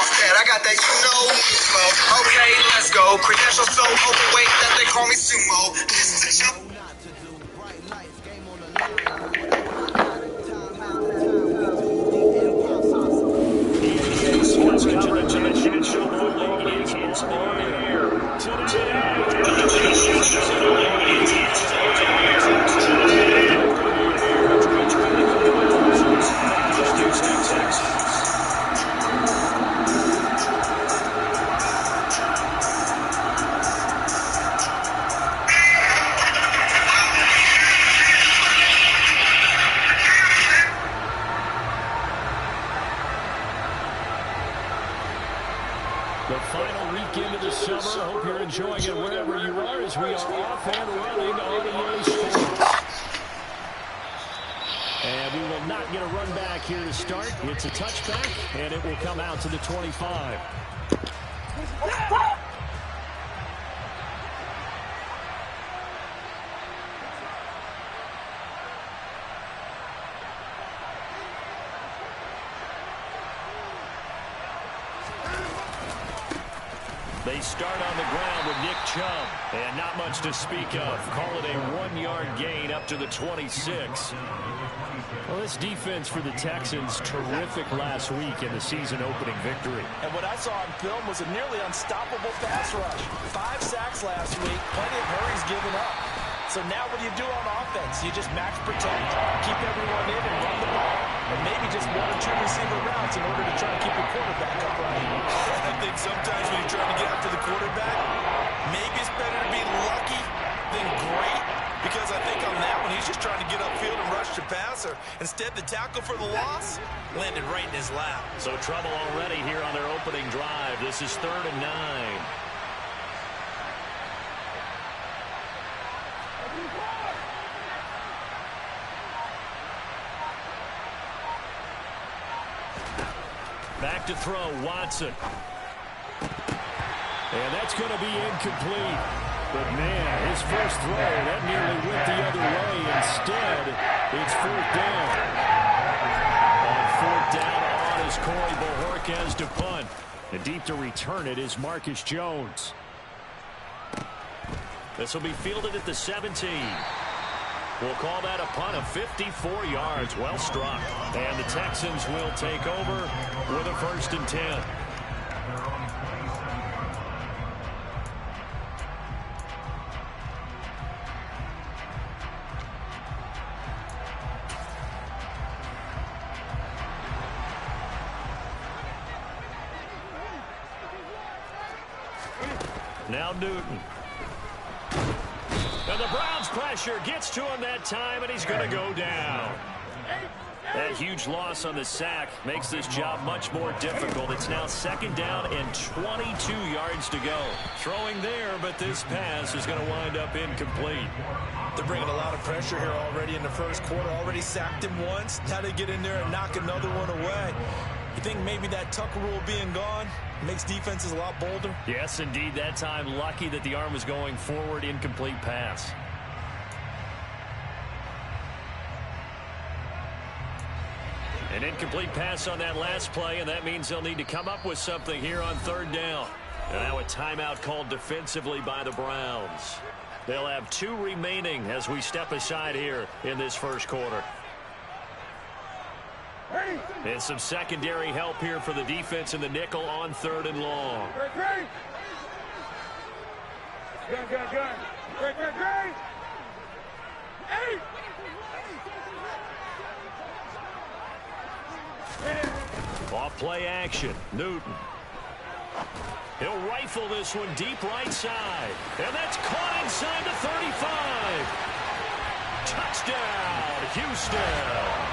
off that. I got that smoke. Okay, let's go. Credentials so overweight that they call me sumo. This is a Sports coverage of the Championship League is on air The final weekend of the summer. Hope you're enjoying it wherever you are as we are off and running on EA Sports. And we will not get a run back here to start. It's a touchback, and it will come out to the 25. They start on the ground with Nick Chubb, and not much to speak of. Call it a 1-yard gain up to the 26. Well, this defense for the Texans, terrific last week in the season-opening victory. And what I saw on film was a nearly unstoppable pass rush. 5 sacks last week, plenty of hurries given up. So now what do you do on offense? You just max protect, keep everyone in and run the ball, and maybe just 1 or 2 receiver routes in order to try to keep your quarterback upright. I think sometimes when you're trying to get after the quarterback, maybe it's better to be lucky than great, because I think on that one, he's just trying to get upfield and rush the passer. Instead, the tackle for the loss landed right in his lap. So trouble already here on their opening drive. This is 3rd and 9. Back to throw, Watson. And that's going to be incomplete. But, man, his first throw, that nearly went the other way. Instead, it's 4th down. On 4th down on is Corey Bojorquez to punt. And deep to return it is Marcus Jones. This will be fielded at the 17. We'll call that a punt of 54 yards. Well struck. And the Texans will take over with a 1st and 10. Now Newton. And the Browns pressure gets to him that time, and he's going to go down. That huge loss on the sack makes this job much more difficult. It's now 2nd down and 22 yards to go. Throwing there, but this pass is going to wind up incomplete. They're bringing a lot of pressure here already in the first quarter. Already sacked him once. Now they get in there and knock another one away. You think maybe that Tucker rule being gone makes defenses a lot bolder? Yes, indeed. That time, lucky that the arm was going forward. Incomplete pass. An incomplete pass on that last play, and that means they'll need to come up with something here on 3rd down. And now a timeout called defensively by the Browns. They'll have 2 remaining as we step aside here in this first quarter. And some secondary help here for the defense in the nickel on 3rd and long. Off play action. Newton. He'll rifle this one deep right side. And that's caught inside the 35. Touchdown, Houston.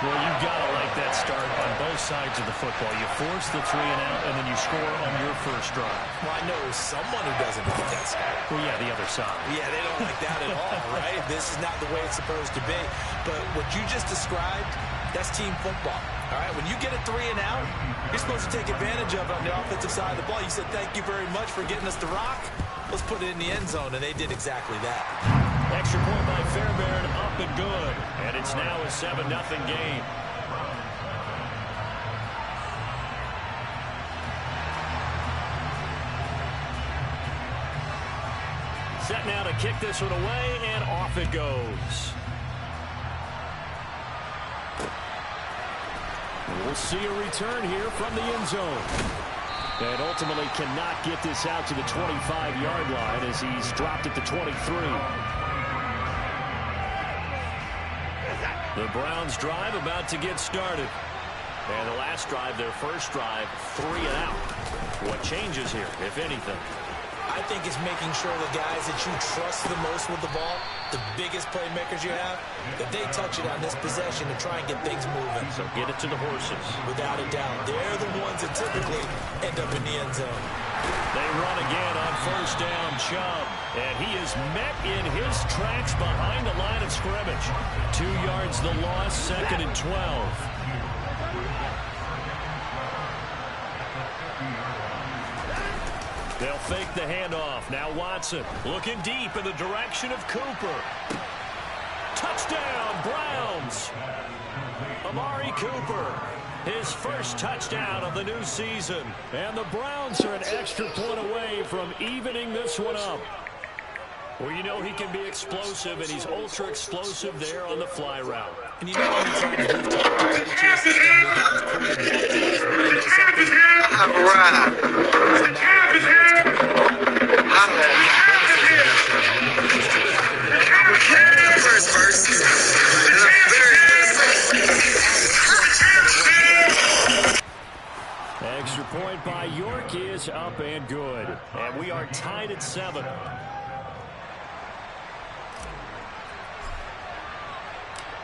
Well, you've got to like that start on both sides of the football. You force the 3 and out, and then you score on your first drive. Well, I know someone who doesn't like that start. Well, yeah, the other side. Yeah, they don't like that at all, right? This is not the way it's supposed to be. But what you just described, that's team football. All right, when you get a 3 and out, you're supposed to take advantage of it on the offensive side of the ball. You said, thank you very much for getting us the rock. Let's put it in the end zone, and they did exactly that. Extra point by Fairbairn, up and good. And it's now a 7-0 game. Set now to kick this one away, and off it goes. We'll see a return here from the end zone. And ultimately cannot get this out to the 25-yard line as he's dropped at the 23. The Browns drive about to get started. And the last drive, their first drive, 3 and out. What changes here, if anything? I think it's making sure the guys that you trust the most with the ball, the biggest playmakers you have, that they touch it on this possession to try and get things moving. So get it to the horses. Without a doubt. They're the ones that typically end up in the end zone. They run again on first down, Chubb. And he is met in his tracks behind the line of scrimmage. 2 yards the loss, 2nd and 12. They'll fake the handoff. Now Watson looking deep in the direction of Cooper. Touchdown, Browns. Amari Cooper, his first touchdown of the new season. And the Browns are an extra point away from evening this one up. Well, you know he can be explosive, and he's ultra explosive there on the fly route. And you know how many times we've talked to coaches and we have quarterbacks really know something. Extra point by York is up and good. And we are tied at 7.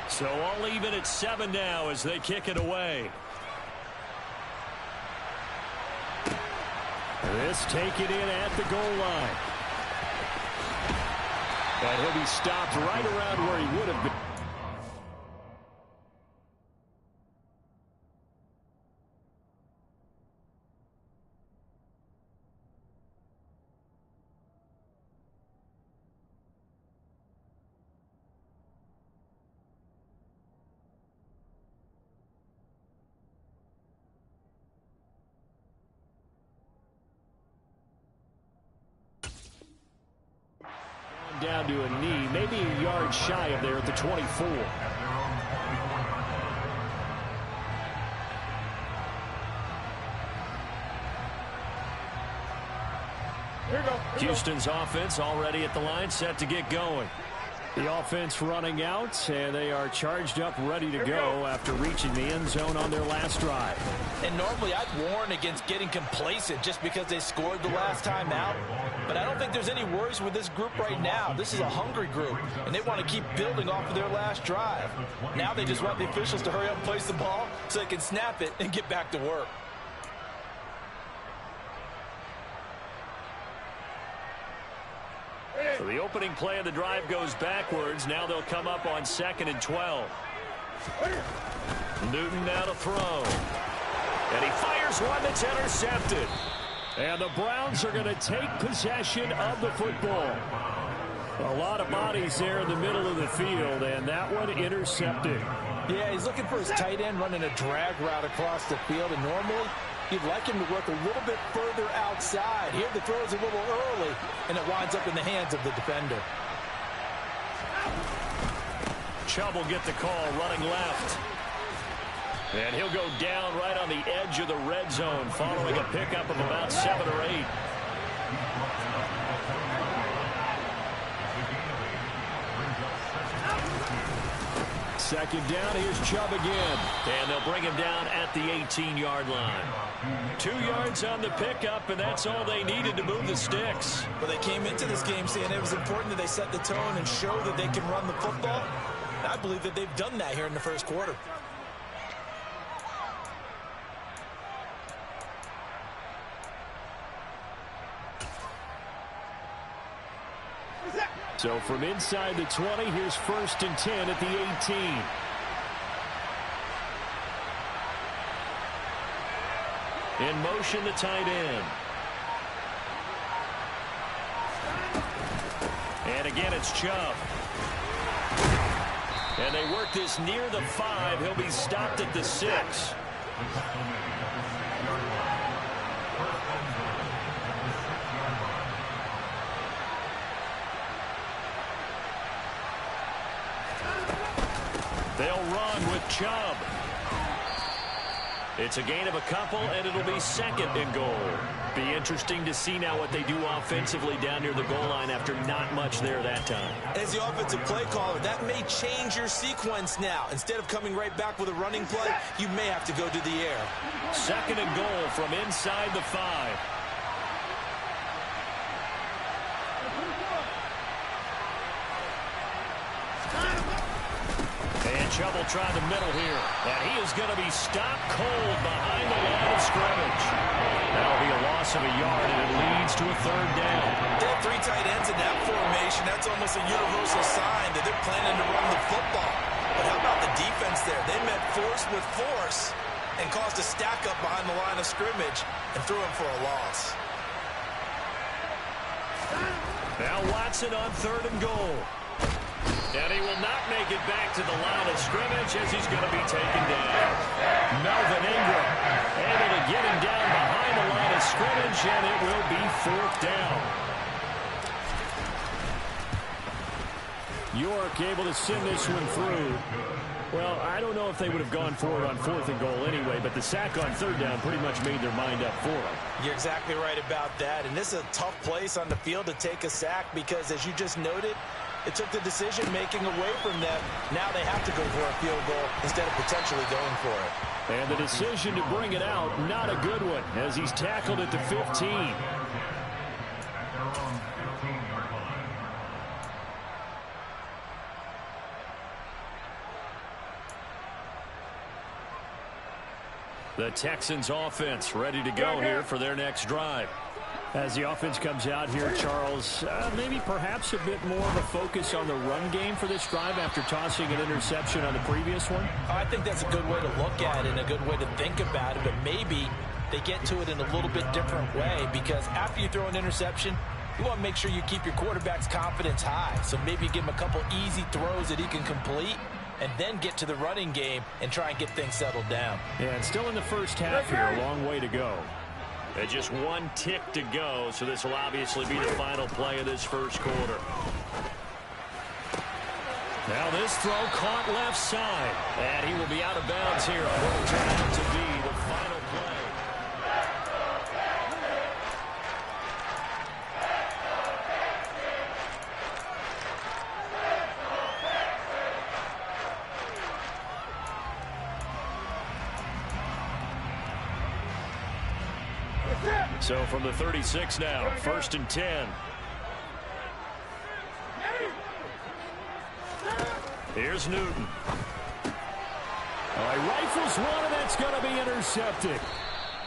So all even at 7 now as they kick it away. This taken in at the goal line. And he'll be stopped right around where he would have been. Down to a knee, maybe a yard shy of there at the 24. Houston's offense already at the line, set to get going. The offense running out, and they are charged up, ready to go after reaching the end zone on their last drive. And normally I'd warn against getting complacent just because they scored the last time out. But I don't think there's any worries with this group right now. This is a hungry group, and they want to keep building off of their last drive. Now they just want the officials to hurry up and place the ball so they can snap it and get back to work. So the opening play of the drive goes backwards. Now they'll come up on 2nd and 12. Newton now to throw. And he fires one that's intercepted. And the Browns are going to take possession of the football. A lot of bodies there in the middle of the field, and that one intercepted. Yeah, he's looking for his tight end running a drag route across the field, and normally you'd like him to work a little bit further outside. Here the throw is a little early, and it winds up in the hands of the defender. Chubb will get the call running left. And he'll go down right on the edge of the red zone following a pickup of about 7 or 8. Second down, here's Chubb again. And they'll bring him down at the 18-yard line. 2 yards on the pickup, and that's all they needed to move the sticks. Well, they came into this game saying it was important that they set the tone and show that they can run the football. I believe that they've done that here in the first quarter. So from inside the 20, here's 1st and 10 at the 18. In motion, the tight end. And again, it's Chubb. And they work this near the 5. He'll be stopped at the 6. They'll run with Chubb. It's a gain of a couple, and it'll be second and goal. Be interesting to see now what they do offensively down near the goal line after not much there that time. As the offensive play caller, that may change your sequence now. Instead of coming right back with a running play, you may have to go to the air. Second and goal from inside the 5. Chubb will try the middle here, and he is going to be stopped cold behind the line of scrimmage. That'll be a loss of a yard, and it leads to a third down. They have 3 tight ends in that formation. That's almost a universal sign that they're planning to run the football. But how about the defense there? They met force with force and caused a stack up behind the line of scrimmage and threw him for a loss. Now Watson on third and goal. And he will not make it back to the line of scrimmage as he's going to be taken down. Melvin Ingram able to get him down behind the line of scrimmage, and it will be fourth down. York able to send this one through. Well, I don't know if they would have gone for it on fourth and goal anyway, but the sack on third down pretty much made their mind up for them. You're exactly right about that, and this is a tough place on the field to take a sack because, as you just noted, it took the decision-making away from them. Now they have to go for a field goal instead of potentially going for it. And the decision to bring it out, not a good one, as he's tackled at the 15. The Texans offense ready to go here for their next drive. As the offense comes out here, Charles, maybe perhaps a bit more of a focus on the run game for this drive after tossing an interception on the previous one? I think that's a good way to look at it and a good way to think about it, but maybe they get to it in a little bit different way because after you throw an interception, you want to make sure you keep your quarterback's confidence high. So maybe give him a couple easy throws that he can complete and then get to the running game and try and get things settled down. Yeah, and still in the first half here, a long way to go. And just one tick to go, so this will obviously be the final play of this first quarter. Now this throw caught left side, and he will be out of bounds here on what will turn out to be the final play. So from the 36 now, 1st and 10. Here's Newton. He rifles one, and that's going to be intercepted.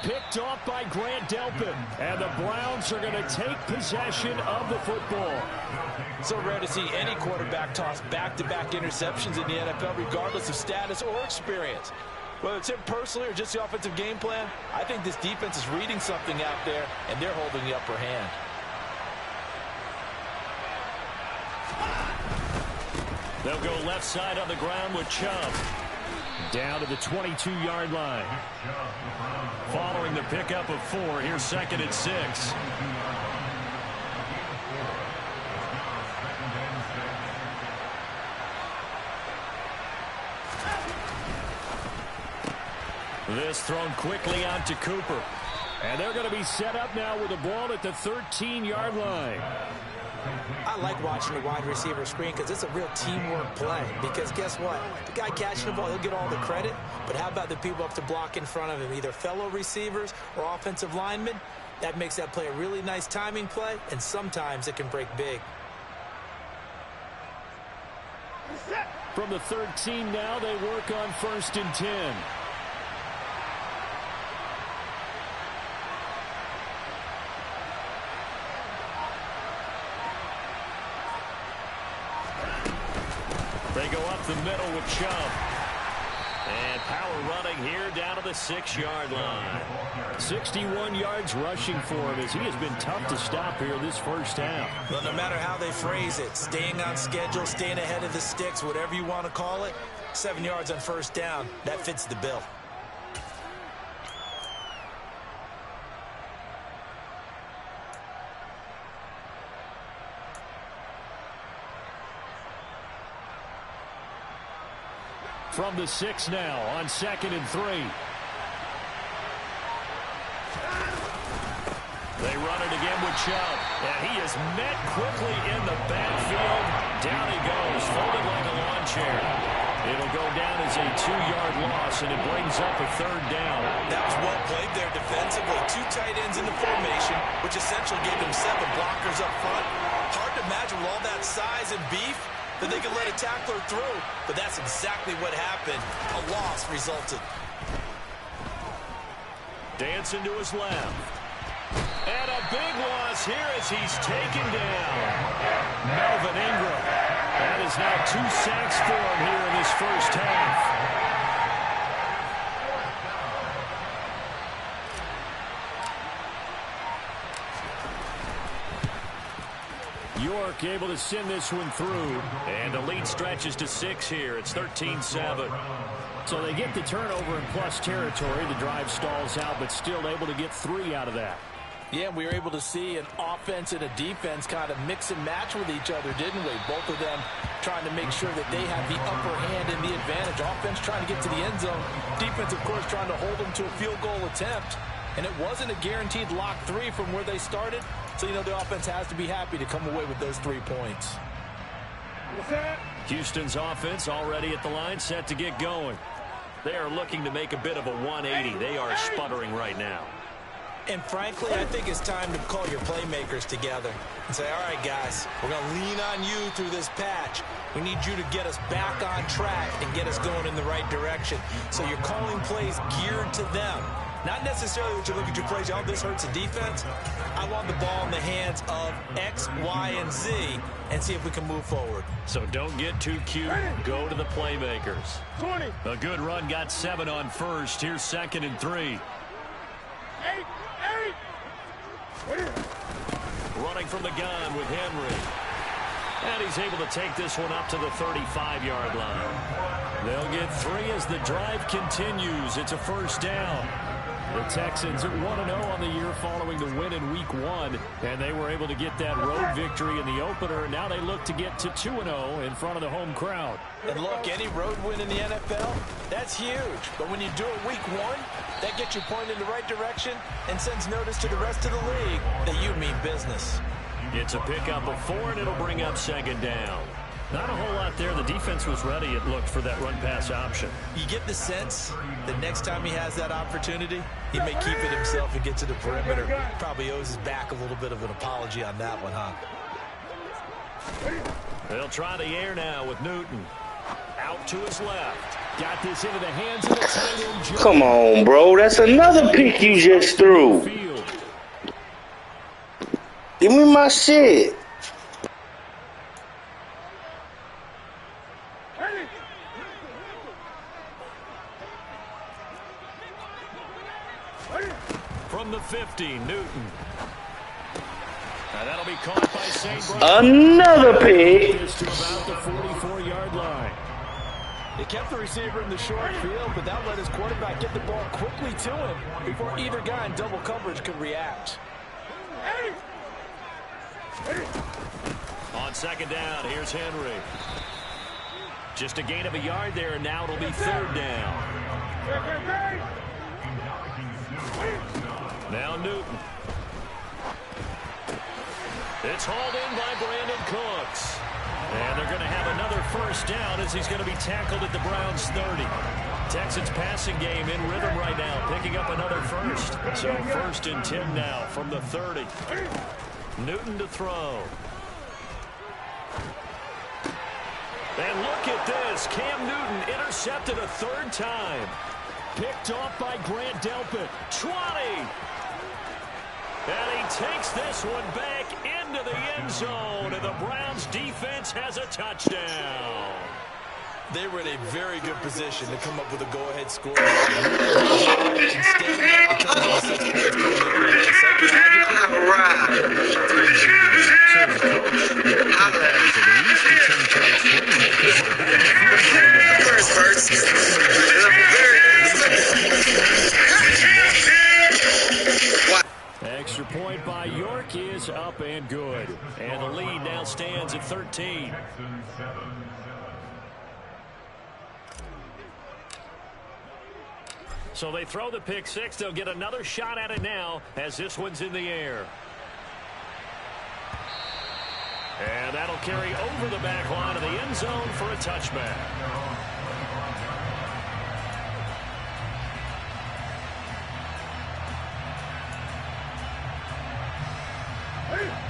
Picked off by Grant Delpit. And the Browns are going to take possession of the football. So rare to see any quarterback toss back-to-back interceptions in the NFL, regardless of status or experience. Whether it's him personally or just the offensive game plan, I think this defense is reading something out there, and they're holding the upper hand. They'll go left side on the ground with Chubb. Down to the 22-yard line. Following the pickup of 4, here's 2nd and 6. This thrown quickly out to Cooper. And they're going to be set up now with the ball at the 13-yard line. I like watching the wide receiver screen because it's a real teamwork play. Because guess what? The guy catching the ball, he'll get all the credit. But how about the people up to block in front of him, either fellow receivers or offensive linemen? That makes that play a really nice timing play, and sometimes it can break big. From the 13 now, they work on 1st and 10. They go up the middle with Chubb. And power running here down to the 6-yard line. 61 yards rushing for him as he has been tough to stop here this first half. Well, no matter how they phrase it, staying on schedule, staying ahead of the sticks, whatever you want to call it, 7 yards on 1st down, that fits the bill. From the 6 now on 2nd and 3. They run it again with Chubb. And he is met quickly in the backfield. Down he goes, folded like a lawn chair. It'll go down as a 2-yard loss, and it brings up a 3rd down. That was well played there defensively. 2 tight ends in the formation, which essentially gave them 7 blockers up front. Hard to imagine with all that size and beef that they could let a tackler through. But that's exactly what happened. A loss resulted. Dancing to his left. And a big loss here as he's taken down. Melvin Ingram. That is now 2 sacks for him here in this first half. York able to send this one through. And the lead stretches to 6 here. It's 13-7. So they get the turnover in plus territory. The drive stalls out, but still able to get 3 out of that. Yeah, we were able to see an offense and a defense kind of mix and match with each other, didn't we? Both of them trying to make sure that they have the upper hand and the advantage. Offense trying to get to the end zone. Defense, of course, trying to hold them to a field goal attempt. And it wasn't a guaranteed lock 3 from where they started. So, you know, the offense has to be happy to come away with those 3 points. Houston's offense already at the line, set to get going. They are looking to make a bit of a 180. They are sputtering right now. And frankly, I think it's time to call your playmakers together and say, all right, guys, we're going to lean on you through this patch. We need you to get us back on track and get us going in the right direction. So you're calling plays geared to them. Not necessarily that you look at your plays, oh, this hurts the defense. I want the ball in the hands of X, Y, and Z and see if we can move forward. So don't get too cute. Go to the playmakers. 20. A good run got 7 on first. Here's 2nd and 3. 8. Running from the gun with Henry. And he's able to take this one up to the 35-yard line. They'll get 3 as the drive continues. It's a 1st down. The Texans are 1-0 on the year following the win in Week 1, and they were able to get that road victory in the opener. Now they look to get to 2-0 in front of the home crowd. And look, any road win in the NFL, that's huge. But when you do it Week 1, that gets you pointed in the right direction and sends notice to the rest of the league that you mean business. It's a pickup of 4, and it'll bring up 2nd down. Not a whole lot there. The defense was ready, it looked, for that run-pass option. You get the sense that next time he has that opportunity, he may keep it himself and get to the perimeter. Probably owes his back a little bit of an apology on that one, huh? They'll try the air now with Newton. Out to his left. Got this into the hands of the tight end. Come on, bro. That's another pick you just threw. Give me my shit. From the 50, Newton. Now that'll be caught by St. Brown. Another pick. To about the 44-yard line. They kept the receiver in the short field, but that let his quarterback get the ball quickly to him before either guy in double coverage could react. On 2nd down, here's Henry. Just a gain of a yard there, and now it'll be 3rd down. Now Newton. It's hauled in by Brandon Cooks. And they're going to have another 1st down as he's going to be tackled at the Browns' 30. Texans passing game in rhythm right now, picking up another 1st. So 1st and 10 now from the 30. Newton to throw. And look at this. Cam Newton intercepted a 3rd time. Picked off by Grant Delpit. 20. And he takes this one back into the end zone. And the Browns defense has a touchdown. They were in a very good position to come up with a go-ahead score. Instead, it comes in 6 Extra point by York is up and good. And the lead now stands at 13. So they throw the pick six. They'll get another shot at it now as this one's in the air. And that'll carry over the back line of the end zone for a touchback.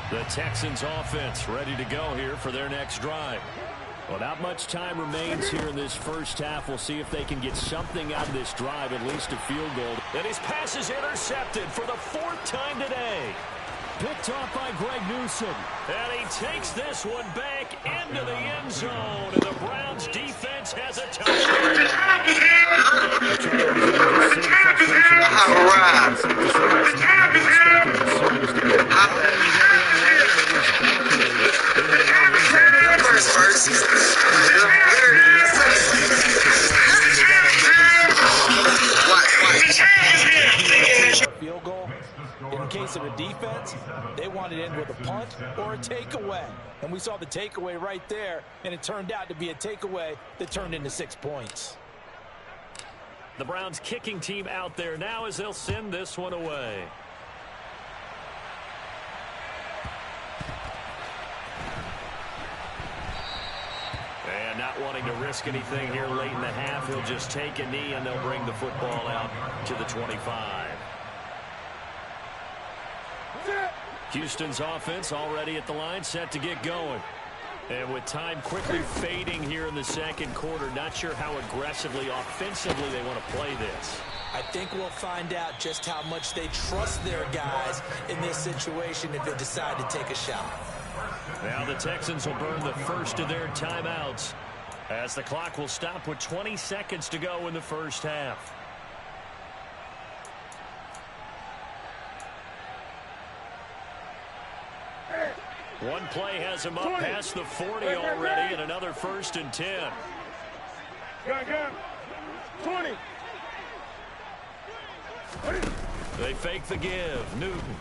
The Texans offense ready to go here for their next drive. Well, not much time remains here in this first half. We'll see if they can get something out of this drive, at least a field goal. And his pass is intercepted for the fourth time today. Picked off by Greg Newsome. And he takes this one back into the end zone. And the Browns defense has a touchdown. Field goal. In case of a defense, they wanted to end with a punt or a takeaway. And we saw the takeaway right there, and it turned out to be a takeaway that turned into 6 points. The Browns kicking team out there now as they'll send this one away. And not wanting to risk anything here late in the half, he'll just take a knee and they'll bring the football out to the 25. Houston's offense already at the line, set to get going. And with time quickly fading here in the second quarter, not sure how aggressively, offensively they want to play this. I think we'll find out just how much they trust their guys in this situation if they decide to take a shot. Now the Texans will burn the first of their timeouts as the clock will stop with 20 seconds to go in the first half. One play has him up 20. past the 40 already, and another 1st and 10. Go. 20. They fake the give. Newton.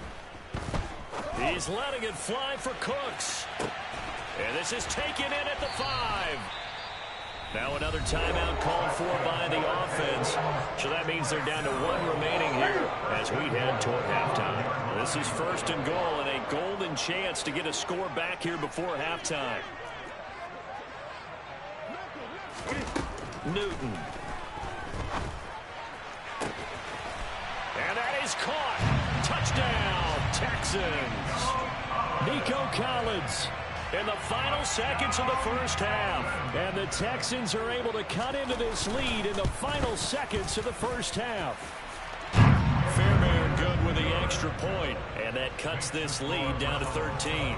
He's letting it fly for Cooks. And this is taken in at the 5. Now another timeout called for by the offense. So that means they're down to 1 remaining here as we head toward halftime. This is 1st and goal and a golden chance to get a score back here before halftime. Newton. And that is caught. Touchdown, Texans. Nico Collins in the final seconds of the first half. And the Texans are able to cut into this lead in the final seconds of the first half. Fairbairn good with the extra point, and that cuts this lead down to 13.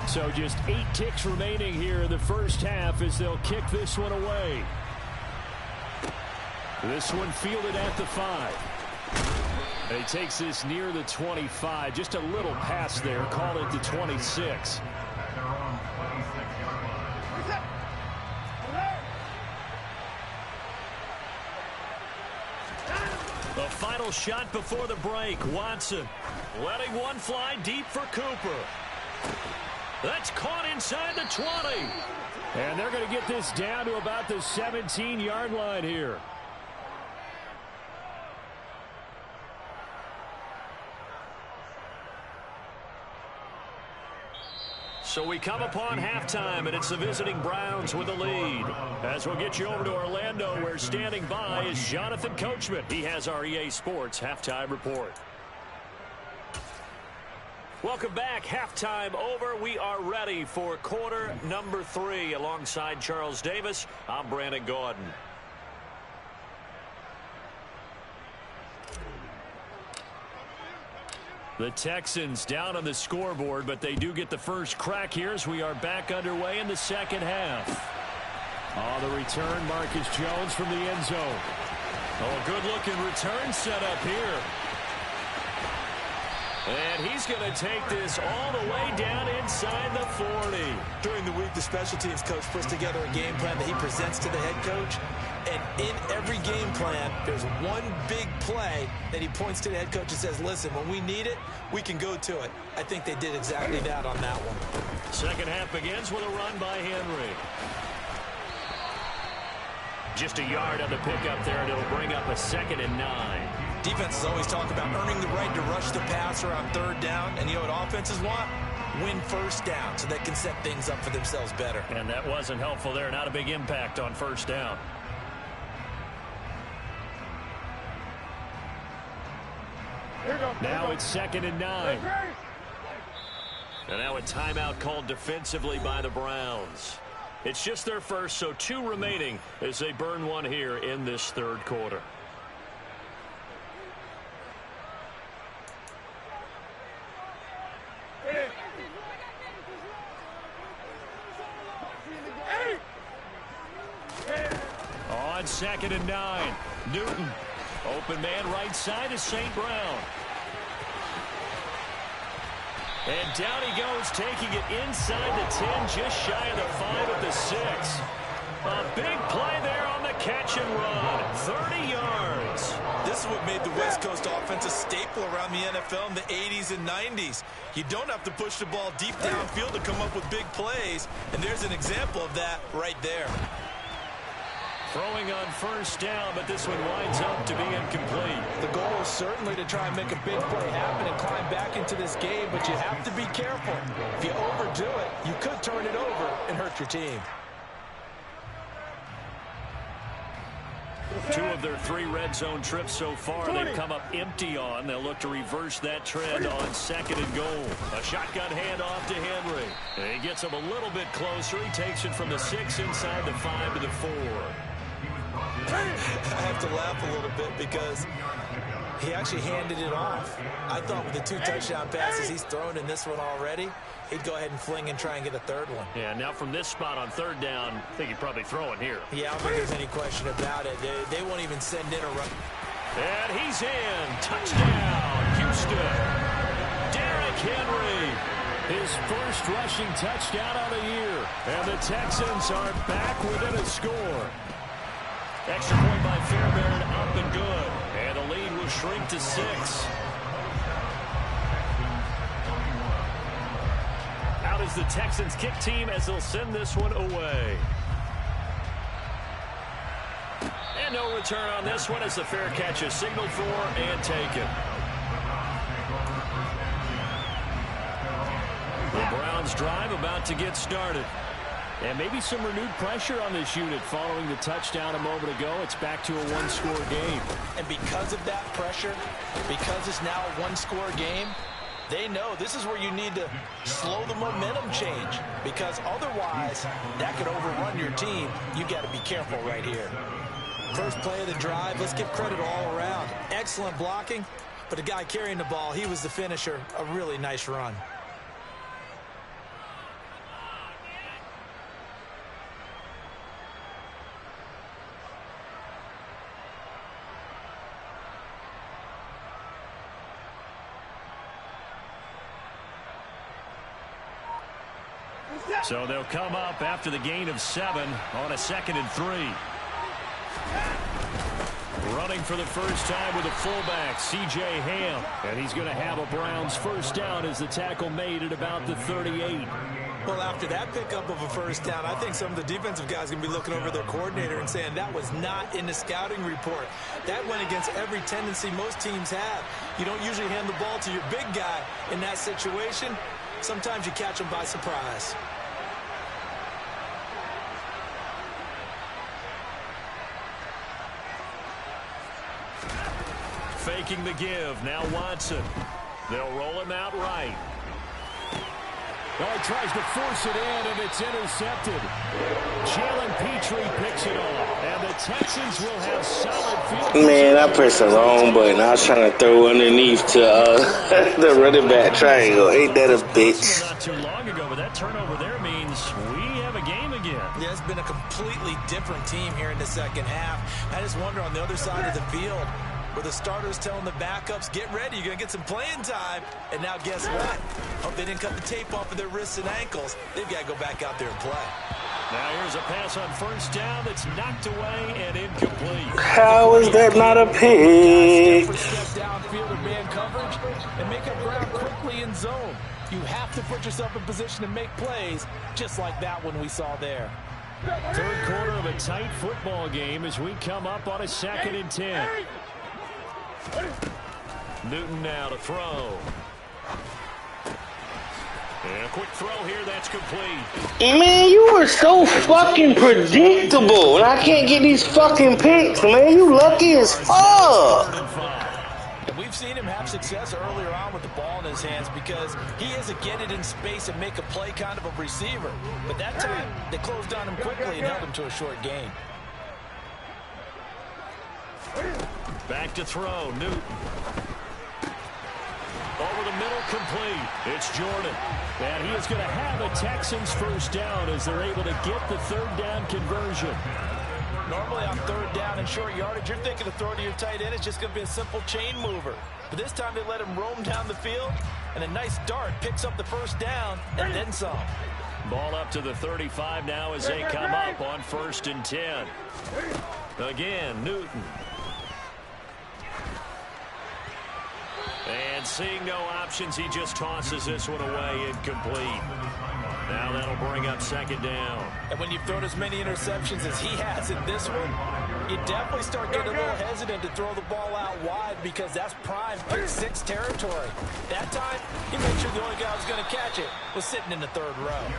So just 8 ticks remaining here in the first half as they'll kick this one away. This one fielded at the 5. He takes this near the 25. Just a little pass there. Call it the 26. The final shot before the break. Watson letting one fly deep for Cooper. That's caught inside the 20. And they're going to get this down to about the 17-yard line here. So we come upon halftime, and it's the visiting Browns with the lead. As we'll get you over to Orlando, where standing by is Jonathan Coachman. He has our EA Sports halftime report. Welcome back. Halftime over. We are ready for quarter number 3. Alongside Charles Davis, I'm Brandon Gordon. The Texans down on the scoreboard, but they do get the first crack here as we are back underway in the second half. The return, Marcus Jones from the end zone. A good-looking return set up here. And he's going to take this all the way down inside the 40. During the week, the special teams coach puts together a game plan that he presents to the head coach. And in every game plan, there's one big play that he points to the head coach and says, listen, when we need it, we can go to it. I think they did exactly that on that one. Second half begins with a run by Henry. Just a yard on the pickup there, and it'll bring up a 2nd and 9. Defenses always talk about earning the right to rush the passer on 3rd down. And you know what offenses want? Win 1st down so they can set things up for themselves better. And that wasn't helpful there. Not a big impact on 1st down. Now it's 2nd and 9. And now a timeout called defensively by the Browns. It's just their first, so 2 remaining as they burn one here in this 3rd quarter. On 2nd and 9, Newton. Open man right side is St. Brown. And down he goes, taking it inside the 10, just shy of the 5 at the 6. A big play there on the catch and run. 30 yards. This is what made the West Coast offense a staple around the NFL in the 80s and 90s. You don't have to push the ball deep downfield to come up with big plays, and there's an example of that right there. Throwing on 1st down, but this one winds up to be incomplete. The goal is certainly to try and make a big play happen and climb back into this game, but you have to be careful. If you overdo it, you could turn it over and hurt your team. 2 of their 3 red zone trips so far they've come up empty on. They'll look to reverse that trend on 2nd and goal. A shotgun handoff to Henry. And he gets him a little bit closer. He takes it from the 6 inside the 5 to the 4. I have to laugh a little bit because he actually handed it off. I thought with the 2 touchdown passes he's thrown in this one already, he'd go ahead and fling and try and get a 3rd one. Yeah, now from this spot on 3rd down, I think he'd probably throw it here. Yeah, I don't think there's any question about it. They won't even send in a run. And he's in. Touchdown, Houston. Derrick Henry. His first rushing touchdown of the year. And the Texans are back within a score. Extra point by Fairbairn, up and good. And the lead will shrink to 6. Out is the Texans kick team as they'll send this one away. And no return on this one as the fair catch is signaled for and taken. The Browns drive about to get started. And maybe some renewed pressure on this unit following the touchdown a moment ago. It's back to a 1-score game. And because of that pressure, because it's now a 1-score game, they know this is where you need to slow the momentum change, because otherwise that could overrun your team. You got to be careful right here. First play of the drive, let's give credit all around. Excellent blocking, but the guy carrying the ball, he was the finisher. A really nice run. So they'll come up after the gain of 7 on a 2nd and 3. Running for the first time with a fullback, C.J. Ham. And he's going to have a Browns first down as the tackle made at about the 38. Well, after that pickup of a first down, I think some of the defensive guys are going to be looking over their coordinator and saying that was not in the scouting report. That went against every tendency most teams have. You don't usually hand the ball to your big guy in that situation. Sometimes you catch them by surprise. Faking the give. Now Watson. They'll roll him out right. Oh, he tries to force it in, and it's intercepted. Jalen Petrie picks it off, and the Texans will have solid field. Man, I pressed the wrong button. I was trying to throw underneath to the running back triangle. Ain't that a bitch? Not too long ago, but that turnover there means we have a game again. Yeah, it's been a completely different team here in the second half. I just wonder on the other side of the field, where the starters telling the backups, get ready, you're going to get some playing time. And now guess what? Hope they didn't cut the tape off of their wrists and ankles. They've got to go back out there and play. Now here's a pass on first down that's knocked away and incomplete. How is that not a pick? Step downfield in man coverage and make up ground quickly in zone. You have to put yourself in position to make plays, just like that one we saw there. Third quarter of a tight football game as we come up on a 2nd and 10. Newton now to throw. And a quick throw here, that's complete. Man, you are so fucking predictable. And I can't get these fucking picks, man. You lucky as fuck. And we've seen him have success earlier on with the ball in his hands because he is a get it in space and make a play kind of a receiver. But that time, they closed on him quickly and held him to a short gain. Back to throw, Newton. Over the middle, complete. It's Jordan. And he is going to have a Texans first down as they're able to get the third down conversion. Normally on third down and short yardage, you're thinking of throwing to your tight end. It's just going to be a simple chain mover. But this time they let him roam down the field, and a nice dart picks up the first down and then some. Ball up to the 35 now as they come up on 1st and 10. Again, Newton. And seeing no options, he just tosses this one away, incomplete. Now that'll bring up 2nd down. And when you've thrown as many interceptions as he has in this one, you definitely start getting a little hesitant to throw the ball out wide because that's prime pick 6 territory. That time, he made sure the only guy who was going to catch it was sitting in the 3rd row.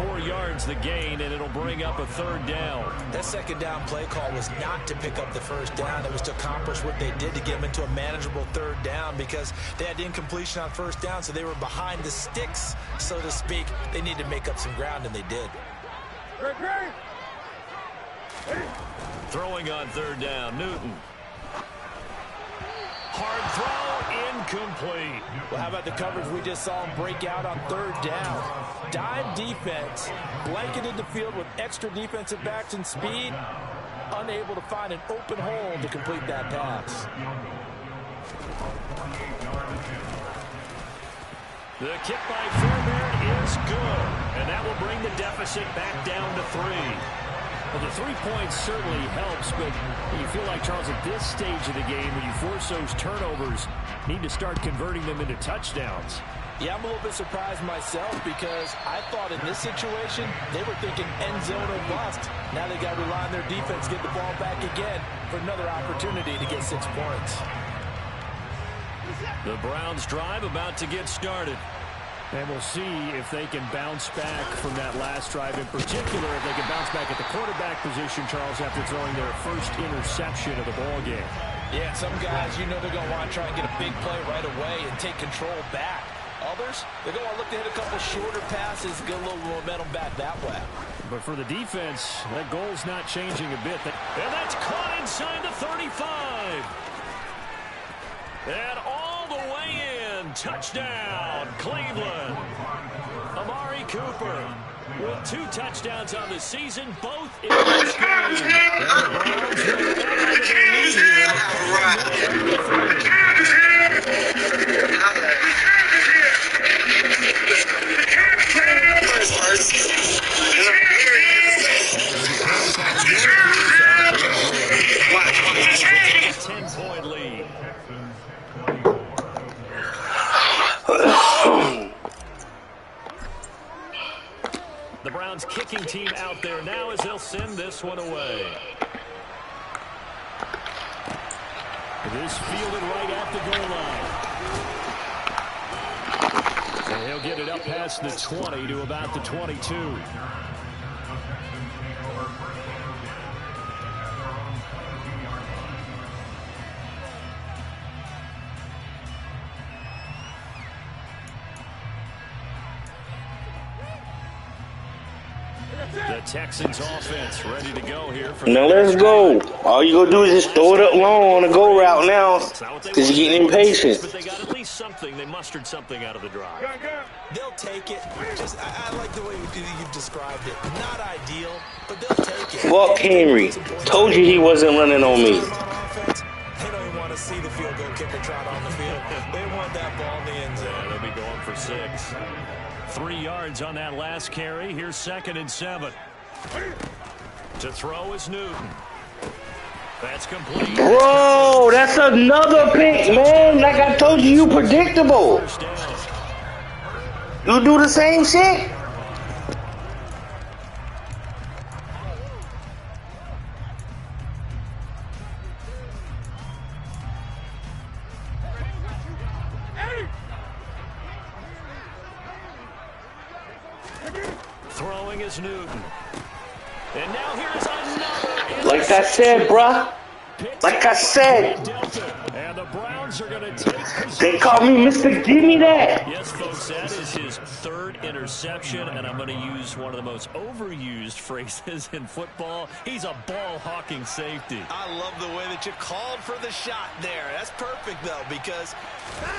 4 yards the gain, and it'll bring up a 3rd down. That 2nd down play call was not to pick up the first down. It was to accomplish what they did to get them into a manageable 3rd down because they had incompletion on first down, so they were behind the sticks, so to speak. They needed to make up some ground, and they did. Throwing on 3rd down, Newton. Hard throw, incomplete. Well, how about the coverage we just saw him break out on 3rd down? Dime defense, blanketed the field with extra defensive backs and speed, unable to find an open hole to complete that pass. The kick by Fairbairn is good, and that will bring the deficit back down to 3. Well, the 3 points certainly helps, but you feel like, Charles, at this stage of the game, when you force those turnovers, need to start converting them into touchdowns. Yeah, I'm a little bit surprised myself because I thought in this situation, they were thinking end zone or bust. Now they got to rely on their defense, get the ball back again for another opportunity to get 6 points. The Browns drive about to get started. And we'll see if they can bounce back from that last drive. In particular, if they can bounce back at the quarterback position, Charles, after throwing their first interception of the ball game. Yeah, some guys, you know they're going to want to try and get a big play right away and take control back. Others, they're going to want to look to hit a couple shorter passes, get a little momentum back that way. But for the defense, that goal's not changing a bit. And that's caught inside the 35. And all the way in. Touchdown, Cleveland. Amari Cooper with 2 touchdowns on the season, both in this game. A 10-point lead. The Browns kicking team out there now as they'll send this one away. This fielded right at the goal line. And he'll get it up past the 20 to about the 22. The Texans offense ready to go here. Now let's go. All you gonna do is just throw it up long on the go route now, because you're getting impatient. But they got at least something. They mustered something out of the drive. They'll take it. Just I like the way you've described it. Not ideal, but they'll take it. Fuck Henry. Told you he wasn't running on me. They don't even to see the field goal kicker trot on the field. They want that ball in the end zone. Yeah, they'll be going for 6. 3 yards on that last carry. Here's 2nd and 7. To throw is Newton. That's complete. Bro, that's another pick, man. Like I told you, you predictable. You do the same shit. Throwing is Newton. And now here's another. Like I said, bruh. Like I said. And the Browns are going to take possession. They call me Mr. Give Me That. Yes, folks, that is his 3rd interception, and I'm going to use one of the most overused phrases in football. He's a ball-hawking safety. I love the way that you called for the shot there. That's perfect, though, because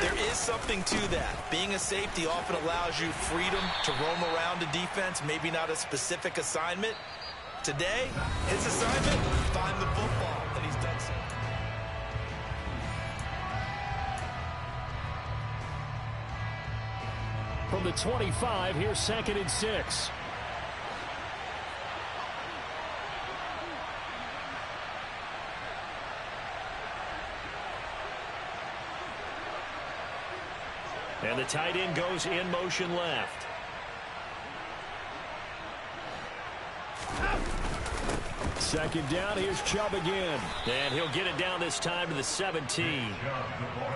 there is something to that. Being a safety often allows you freedom to roam around a defense, maybe not a specific assignment. Today, his assignment, find the football, and he's done so. From the 25, here's 2nd and 6. And the tight end goes in motion left. Second down, here's Chubb again. And he'll get it down this time to the 17.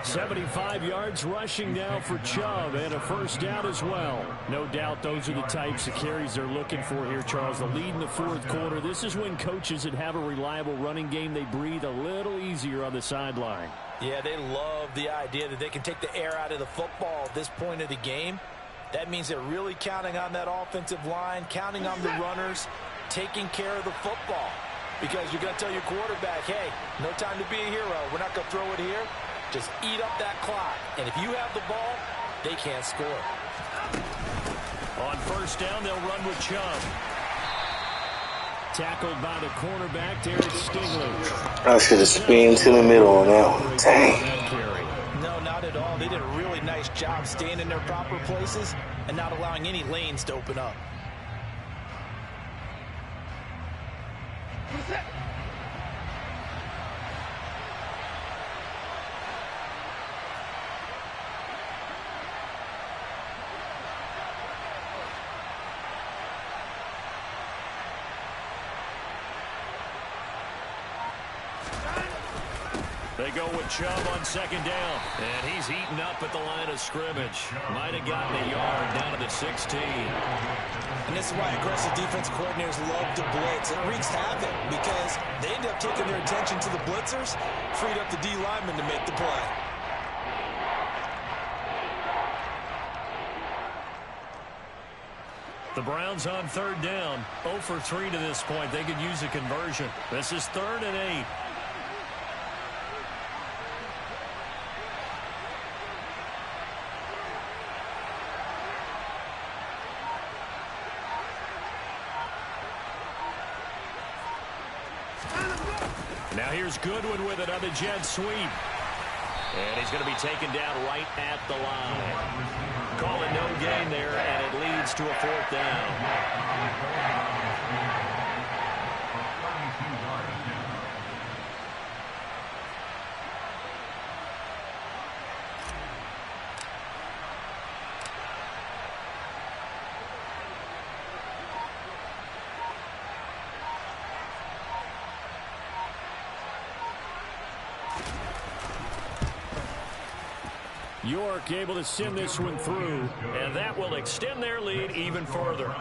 75 yards rushing now for Chubb, and a first down as well. No doubt those are the types of carries they're looking for here, Charles. The lead in the 4th quarter. This is when coaches that have a reliable running game, they breathe a little easier on the sideline. Yeah, they love the idea that they can take the air out of the football at this point of the game. That means they're really counting on that offensive line, counting on the runners, taking care of the football. Because you're going to tell your quarterback, hey, no time to be a hero. We're not going to throw it here. Just eat up that clock. And if you have the ball, they can't score. On first down, they'll run with Chubb. Tackled by the cornerback, Derek Stingley. I should have spun to the middle on that one. Dang. No, not at all. They did a really nice job staying in their proper places and not allowing any lanes to open up. They go with Chubb on second down. And he's eaten up at the line of scrimmage. Might have gotten a yard down to the 16. And this is why aggressive defense coordinators love to blitz. It wreaks havoc because they end up taking their attention to the blitzers, freed up the D lineman to make the play. The Browns on third down. 0 for 3 to this point. They could use a conversion. This is 3rd and 8. Now here's Goodwin with it on the jet sweep. And he's going to be taken down right at the line. Calling no gain there, and it leads to a 4th down. York able to send this one through, and that will extend their lead even further.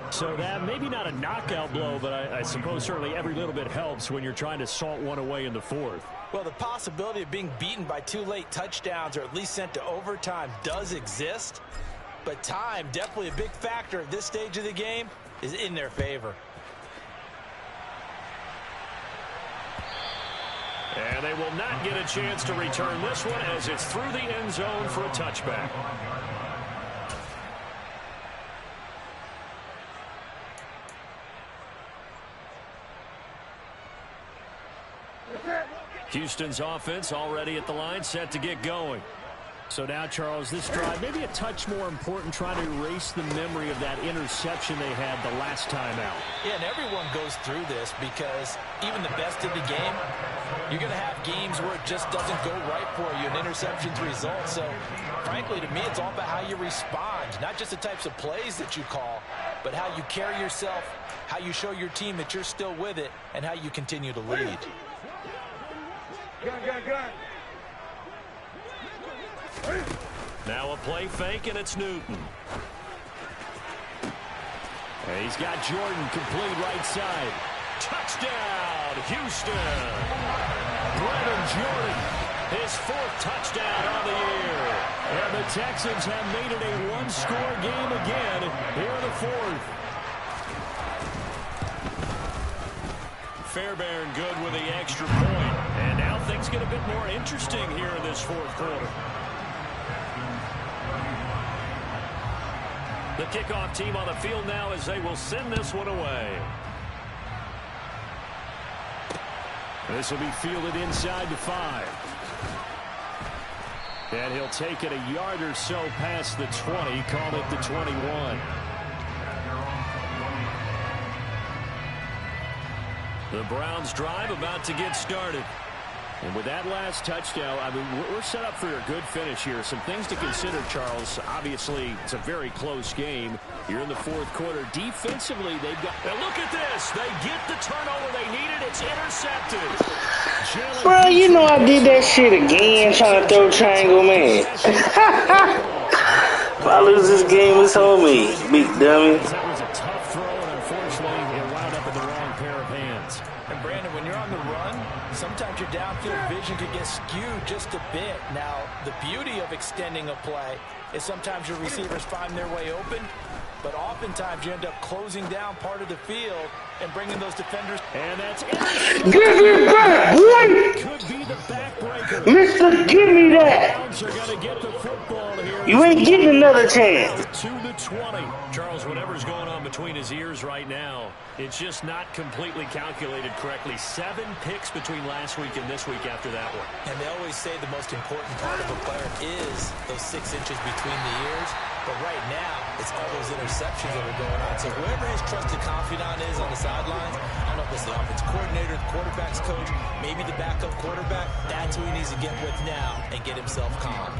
So that maybe not a knockout blow, but I suppose certainly every little bit helps when you're trying to salt one away in the 4th. Well, the possibility of being beaten by 2 late touchdowns or at least sent to overtime does exist, but time, definitely a big factor at this stage of the game, is in their favor. And they will not get a chance to return this one as it's through the end zone for a touchback. Houston's offense already at the line, set to get going. So now, Charles, this drive, maybe a touch more important, trying to erase the memory of that interception they had the last time out. Yeah, and everyone goes through this because even the best of the game, you're going to have games where it just doesn't go right for you, and interceptions result. So, frankly, to me, it's all about how you respond, not just the types of plays that you call, but how you carry yourself, how you show your team that you're still with it, and how you continue to lead. Gun. Now a play fake, and it's Newton. And he's got Jordan complete right side. Touchdown, Houston. Brennan Jordan, his 4th touchdown on the year. And the Texans have made it a one-score game again here in the 4th. Fairbairn good with the extra point. And now things get a bit more interesting here in this 4th quarter. The kickoff team on the field now as they will send this one away. This will be fielded inside the 5. And he'll take it a yard or so past the 20, call it the 21. The Browns drive about to get started. And with that last touchdown, I mean, we're set up for a good finish here. Some things to consider, Charles. Obviously, it's a very close game. You're in the 4th quarter. Defensively, they've got... Now look at this. They get the turnover they needed. It's intercepted. Bro, you know I did that shit again, trying to throw triangle, man. If I lose this game, it's on me, big dummy. That was a tough throw, and unfortunately, it wound up in the wrong pair of hands. And, Brandon, when you're on the run, sometimes your downfield vision could get skewed just a bit. Now, the beauty of extending a play is sometimes your receivers find their way open, but oftentimes you end up closing down part of the field and bringing those defenders. And that's it. Give it back, boy! Could be the backbreaker. Mister, give me that! Browns are going to get the football here. You ain't getting another chance. To the 20. Charles, whatever's going on between his ears right now, it's just not completely calculated correctly. 7 picks between last week and this week after that one. And they always say the most important part of a player is those 6 inches between the ears. But right now, it's all those interceptions that are going on. So whoever his trusted confidant is on the sidelines, I don't know if it's the offense coordinator, the quarterback's coach, maybe the backup quarterback, that's who he needs to get with now and get himself calm.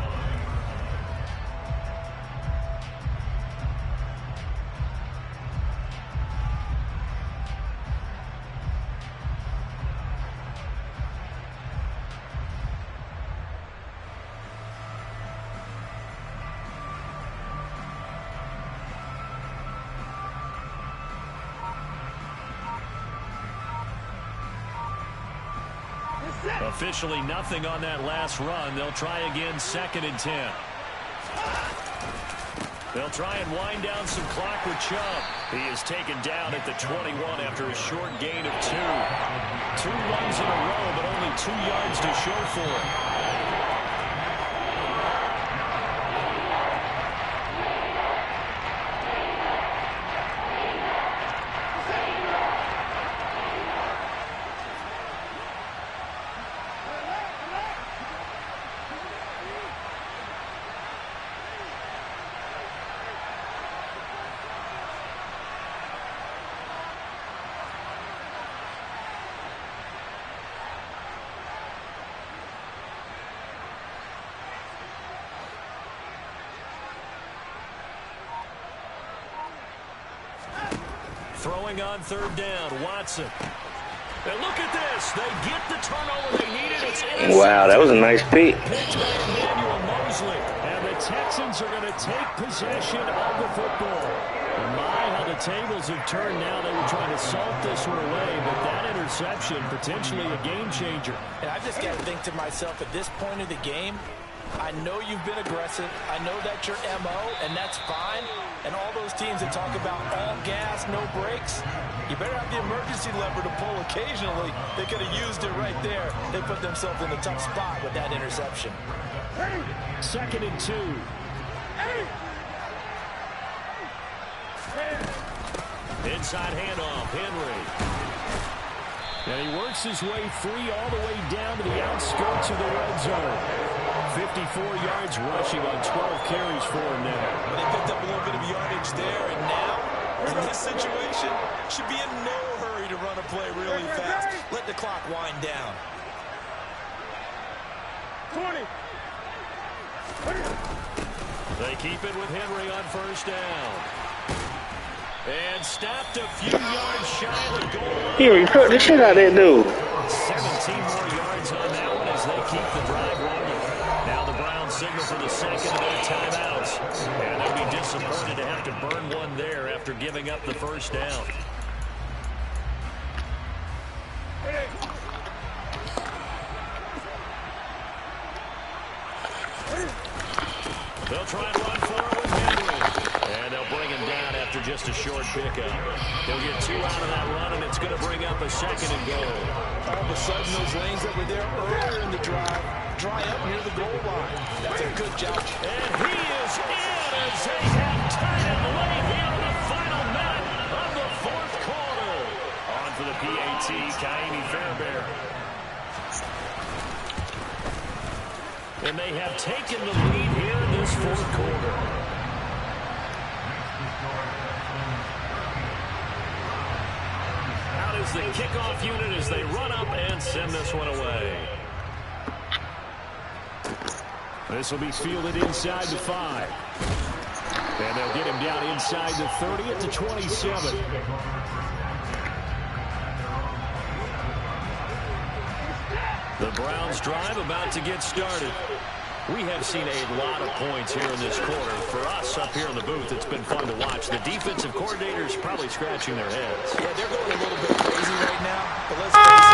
Officially nothing on that last run. They'll try again, 2nd and 10. They'll try and wind down some clock with Chubb. He is taken down at the 21 after a short gain of 2. 2 runs in a row, but only 2 yards to show for it. Throwing on 3rd down, Watson. And look at this. They get the turnover they needed. It's Wow, that was a nice pick. picked by Emmanuel Mosley. And the Texans are going to take possession of the football. And my, how the tables have turned now. They were trying to salt this one away, but that interception, potentially a game changer. And I just got to think to myself, at this point of the game, I know you've been aggressive. I know that's your MO, and that's fine. And all those teams that talk about all gas, no brakes, you better have the emergency lever to pull occasionally. They could have used it right there. They put themselves in a tough spot with that interception. 2nd and 2. Inside handoff, Henry. And he works his way free all the way down to the outskirts of the red zone. 54 yards rushing on 12 carries for him now. They picked up a little bit of yardage there, and now, in this situation, should be in no hurry to run a play really fast. Let the clock wind down. 20. They keep it with Henry on first down. And stopped a few yards shy of the goal line. Here, he hurt the shit out of that dude. 17 more yards on that one as they keep the drive rolling. Now the Browns signal for the second of their timeouts. And they'll be disappointed to have to burn one there after giving up the first down. They'll try and run forward with Henry. And they'll bring him down after just a short pickup. He'll get 2 out of that run, and it's going to bring up a second and goal. All of a sudden, those lanes that were there earlier in the drive dry up near the goal line. That's a good job. And he is in as they have tied it late here in the final minute of the fourth quarter. On for the PAT, Kaimi Fairbairn. And they have taken the lead here in this fourth quarter. Out is the kickoff unit as they run up and send this one away. This will be fielded inside the 5. And they'll get him down inside the 30 at the 27. The Browns drive about to get started. We have seen a lot of points here in this quarter. For us up here in the booth, it's been fun to watch. The defensive coordinators probably scratching their heads. Yeah, they're going a little bit crazy right now. But let's face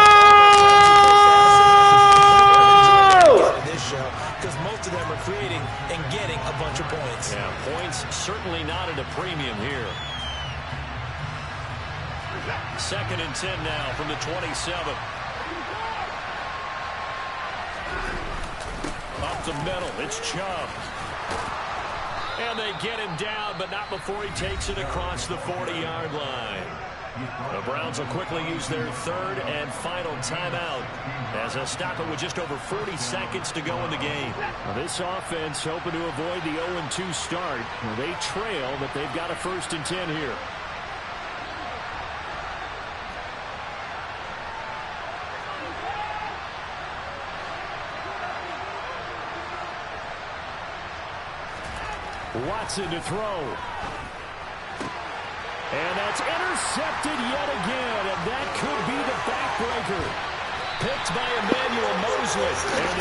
it, this show, because most of them are creating and getting a bunch of points. Yeah, points certainly not at a premium here. 2nd and 10 now from the 27. Up the middle, it's Chubb. And they get him down, but not before he takes it across the 40-yard line. The Browns will quickly use their 3rd and final timeout as they'll stop it with just over 40 seconds to go in the game. Now this offense hoping to avoid the 0-2 start. They trail, but they've got a 1st and 10 here. Watson to throw. And that's intercepted yet again, and that could be the backbreaker. Picked by Emmanuel Mosley.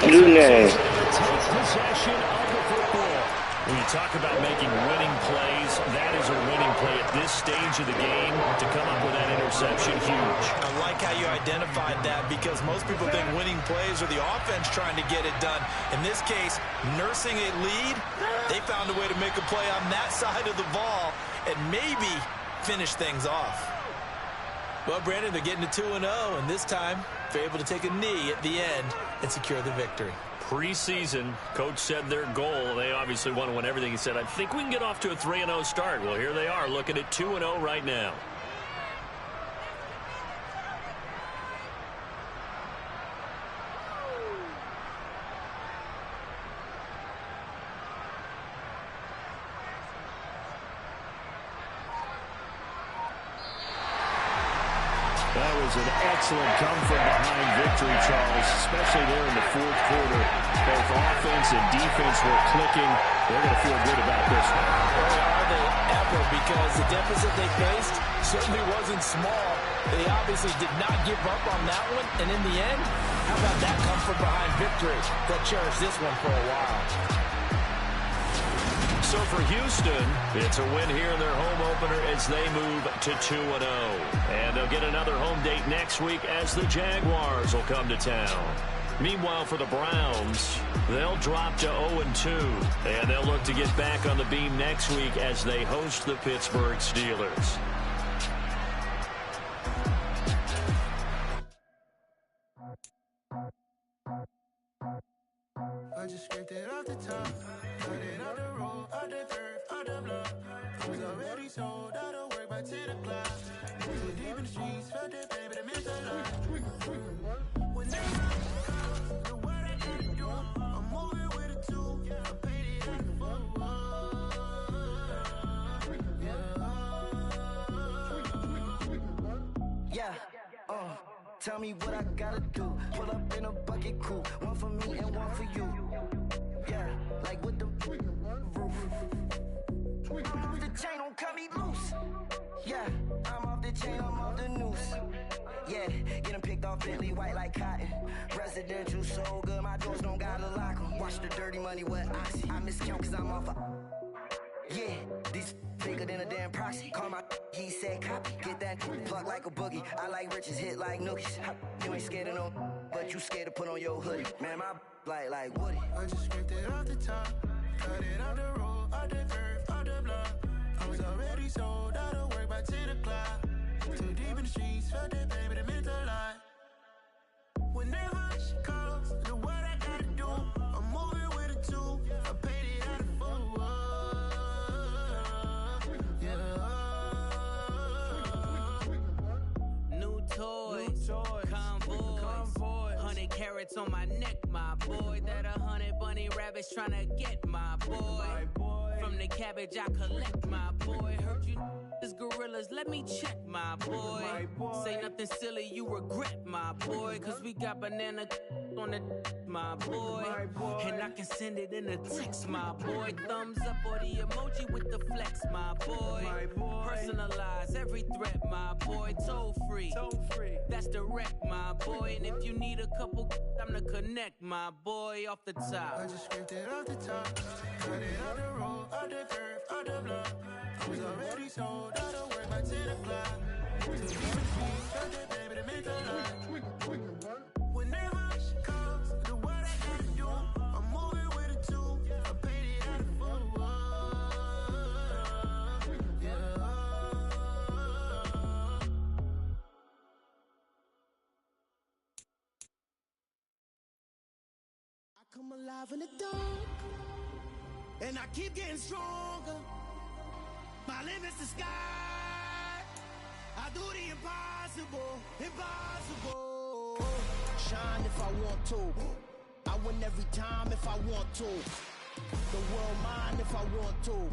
Good name. Take possession of the football. When you talk about making winning plays, that is a winning play at this stage of the game. To come up with that interception, huge. I like how you identified that because most people think winning plays are the offense trying to get it done. In this case, nursing a lead, they found a way to make a play on that side of the ball and maybe finish things off. Well, Brandon, they're getting to 2-0, and this time they're able to take a knee at the end and secure the victory. Preseason, coach said their goal, they obviously want to win everything. He said, I think we can get off to a 3-0 start. Well, here they are looking at 2-0 right now. That was an excellent come-from-behind victory, Charles, especially there in the fourth quarter. Both offense and defense were clicking. They're going to feel good about this one. Boy, are they ever, because the deficit they faced certainly wasn't small. They obviously did not give up on that one, and in the end, how about that come-from-behind victory? They'll cherish this one for a while. So for Houston, it's a win here in their home opener as they move to 2-0. And they'll get another home date next week as the Jaguars will come to town. Meanwhile, for the Browns, they'll drop to 0-2. And they'll look to get back on the beam next week as they host the Pittsburgh Steelers. I just scraped it off the top, cut it off the road, out the turf, out the block. We already sold, out of work by 10 o'clock. We were deep in the streets, felt that pain, but I missed a lot. Yeah, tell me what I gotta do. Pull up in a bucket crew, one for me and one for you. Yeah, like with the roof. I'm off the chain, don't cut me loose. Yeah, I'm off the chain, I'm off the noose. Yeah, get them picked off Bentley, white like cotton. Residential so good, my doors don't gotta lock 'em. Watch the dirty money with Oxy. I miscount cause I'm off a... Yeah, these bigger than a damn proxy. Call my he said copy. Get that plug like a boogie. I like riches, hit like nookies. You ain't scared of no, but you scared to put on your hoodie. Man, my like Woody. I just scraped it off the top, cut it off the road, off the curve, off the block. I was already sold out of work by 10 o'clock. Too deep in the streets, felt that baby, that meant a lot. Whenever she calls, know what I gotta do. I'm moving with a two, I paid it out of full. Yeah. New toys, convoys, 100 carats on my neck, my boy. That 100 bunny rabbits tryna get my boy. From the cabbage I collect, my boy. Heard you is gorillas, let me check, my boy. Say nothing silly, you regret, my boy. Cause we got banana on the my boy. And I can send it in a text, my boy. Thumbs up or the emoji with the flex, my boy. Personalize every threat, my boy. Toll free, that's direct, my boy. And if you need a couple, I'm the connect, my boy. Off the top, I just scraped it off the top, cut it off the road, off the curve, off the block. I was already sold out of work by 10 o'clock. Too deep in the streets, felt that baby, that meant a lot. Whenever she calls, know what I gotta do. I'm moving with a two, I paid it out of full. Yeah. I come alive in the dark, and I keep getting stronger. My limit's the sky. I do the impossible, impossible. Shine if I want to. I win every time if I want to. The world mine if I want to.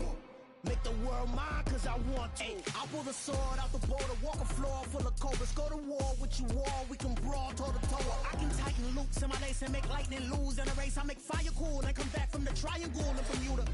Make the world mine cause I want to. I pull the sword out the border, walk a floor full of cobras. Go to war with you all, we can brawl toe to toe. I can tighten loops in my lace and make lightning lose in a race. I make fire cool and come back from the triangle and from you to